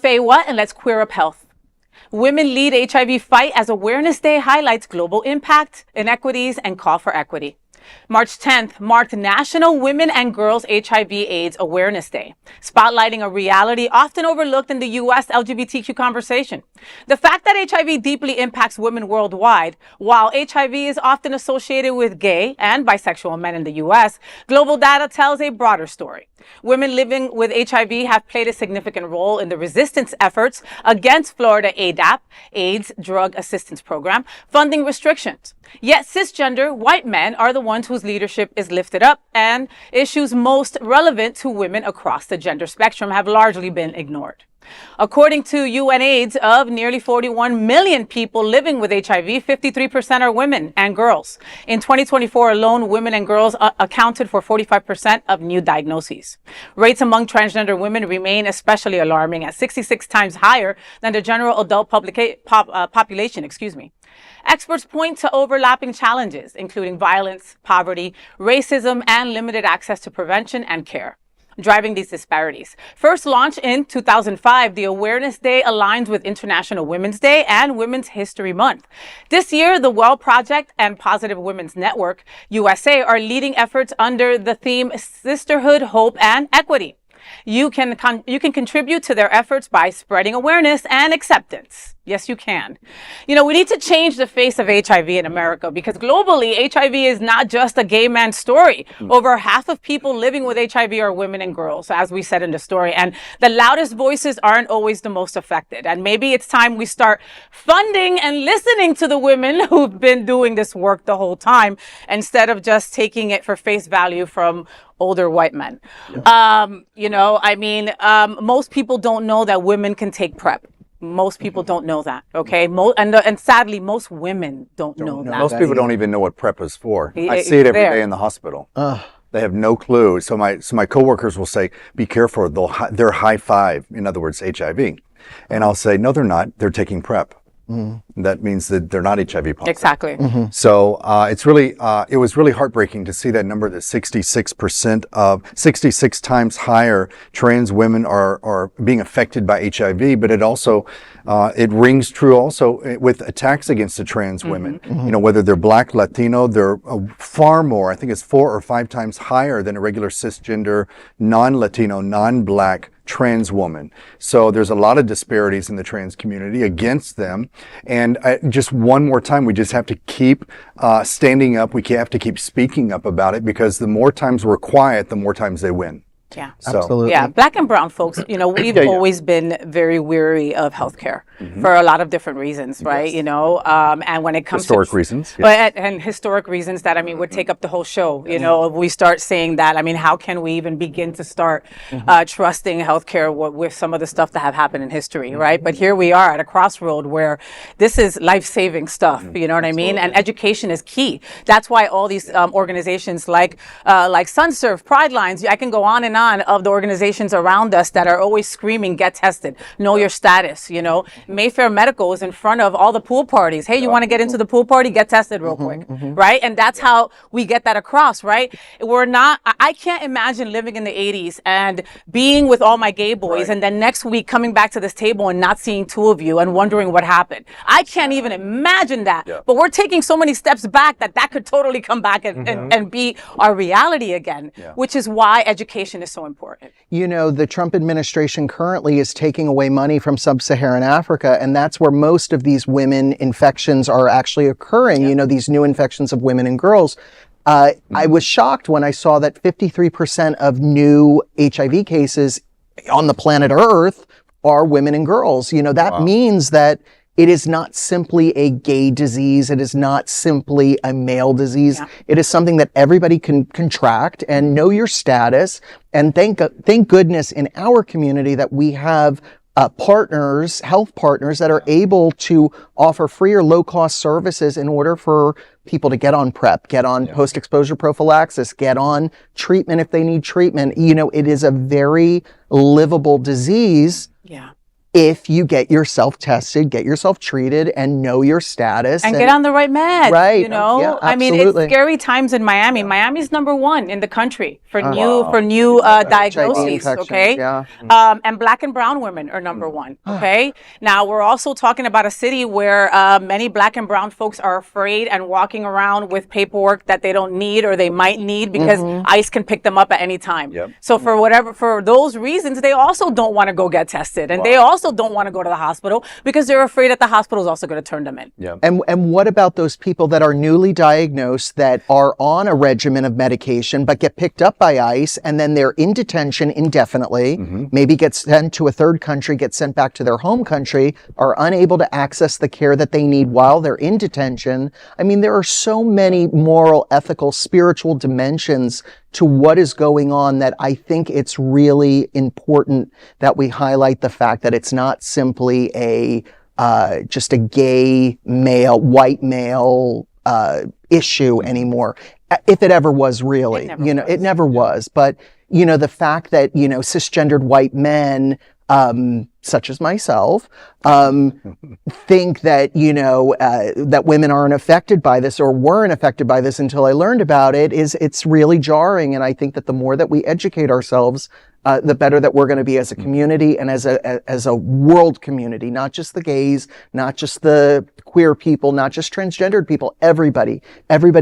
Faye What, and let's queer up health. Women Lead HIV Fight as Awareness Day highlights global impact, inequities, and call for equity. March 10th marked National Women and Girls HIV/AIDS Awareness Day, spotlighting a reality often overlooked in the U.S. LGBTQ conversation. The fact that HIV deeply impacts women worldwide, while HIV is often associated with gay and bisexual men in the U.S., global data tells a broader story. Women living with HIV have played a significant role in the resistance efforts against Florida ADAP, AIDS Drug Assistance Program, funding restrictions. Yet cisgender white men are the ones whose leadership is lifted up, and issues most relevant to women across the gender spectrum have largely been ignored. According to UNAIDS, of nearly 41 million people living with HIV, 53% are women and girls. In 2024 alone, women and girls accounted for 45% of new diagnoses. Rates among transgender women remain especially alarming at 66 times higher than the general adult population. Experts point to overlapping challenges, including violence, poverty, racism, and limited access to prevention and care, driving these disparities. First launched in 2005, the Awareness Day aligns with International Women's Day and Women's History Month. This year, the Well Project and Positive Women's Network USA are leading efforts under the theme Sisterhood, Hope, and Equity. You can contribute to their efforts by spreading awareness and acceptance. Yes, you can. We need to change the face of HIV in America, because globally, HIV is not just a gay man's story. Over half of people living with HIV are women and girls, as we said in the story. And the loudest voices aren't always the most affected. And maybe it's time we start funding and listening to the women who've been doing this work the whole time, instead of just taking it for face value from older white men. Most people don't know that women can take PrEP. Most people don't know that, okay? And sadly, most women don't know that. Most people don't even know what PrEP is for. I see it every day in the hospital. They have no clue. So my coworkers will say, "Be careful, they're high five." In other words, HIV. And I'll say, "No, they're not. They're taking PrEP." That means that they're not HIV positive. Exactly. So it was really heartbreaking to see that number, that 66 times higher trans women are being affected by HIV, but it also, it rings true also with attacks against the trans women. Whether they're Black, Latino, they're far more, I think it's 4 or 5 times higher than a regular cisgender, non-Latino, non-Black trans woman. So there's a lot of disparities in the trans community against them. And just one more time, we just have to keep standing up. We have to keep speaking up about it, because the more times we're quiet, the more times they win. Yeah, absolutely. Yeah, Black and brown folks, we've always been very weary of healthcare for a lot of different reasons, right? Yes. And when it comes historic to reasons, yes. and historic reasons that would take up the whole show. If we start saying that, how can we even begin to start trusting healthcare with some of the stuff that have happened in history, right? But here we are at a crossroad where this is life-saving stuff. You know what I mean? And education is key. That's why all these organizations like SunServe, Pride Lines, I can go on and on of the organizations around us that are always screaming, get tested, know your status. Mayfair Medical is in front of all the pool parties. Hey, you want to get into the pool party? Get tested real quick, right? And that's how we get that across, right? I can't imagine living in the 80s and being with all my gay boys, and then next week coming back to this table and not seeing 2 of you and wondering what happened. I can't even imagine that. But we're taking so many steps back that could totally come back and be our reality again, which is why education is so important. The Trump administration currently is taking away money from sub-Saharan Africa, and that's where most of these women infections are actually occurring, these new infections of women and girls. I was shocked when I saw that 53% of new HIV cases on the planet Earth are women and girls. That means that it is not simply a gay disease. It is not simply a male disease. It is something that everybody can contract, and know your status. And thank goodness in our community that we have health partners that are able to offer free or low-cost services in order for people to get on PrEP, get on post-exposure prophylaxis, get on treatment if they need treatment. It is a very livable disease. if you get yourself tested, get yourself treated, and know your status. And get on the right meds, right. you know? Yeah, I mean, absolutely. it's scary times in Miami. Miami's #1 in the country for new diagnoses, infections, okay? yeah. And Black and brown women are #1, okay? Now, we're also talking about a city where many Black and brown folks are afraid and walking around with paperwork that they don't need or they might need because ICE can pick them up at any time. Yep. So for those reasons, they also don't want to go get tested. And they also don't want to go to the hospital because they're afraid that the hospital is also going to turn them in. Yeah. And what about those people that are newly diagnosed that are on a regimen of medication but get picked up by ICE and then they're in detention indefinitely, maybe get sent to a third country, get sent back to their home country, are unable to access the care that they need while they're in detention? I mean, there are so many moral, ethical, spiritual dimensions to what is going on that I think it's really important that we highlight the fact that it's not simply just a gay male, white male issue anymore. If it ever was really, it never was. But, the fact that, cisgendered white men, such as myself, think that, that women aren't affected by this or weren't affected by this until I learned about it it's really jarring. And I think that the more that we educate ourselves, the better that we're going to be as a community and as a world community, not just the gays, not just the queer people, not just transgendered people, everybody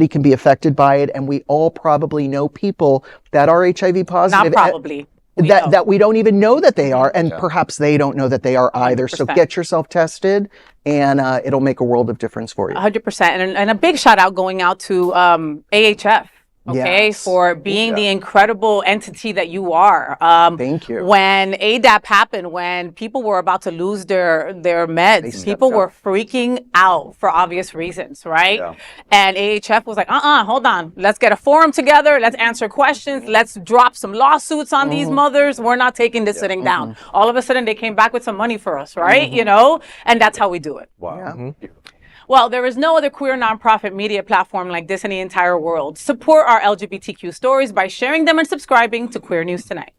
can be affected by it. And we all probably know people that are HIV positive. Not probably. That we don't even know that they are, and perhaps they don't know that they are either. 100%. So get yourself tested, and it'll make a world of difference for you. 100%. And a big shout out going out to AHF. Okay, Yes. for being the incredible entity that you are. Thank you. When ADAP happened, when people were about to lose their meds, people were freaking out for obvious reasons, right? Yeah. And AHF was like, hold on. Let's get a forum together. Let's answer questions. Let's drop some lawsuits on these mothers. We're not taking this sitting down. All of a sudden, they came back with some money for us, right? And that's how we do it. Wow. Well, there is no other queer nonprofit media platform like this in the entire world. Support our LGBTQ stories by sharing them and subscribing to Queer News Tonight.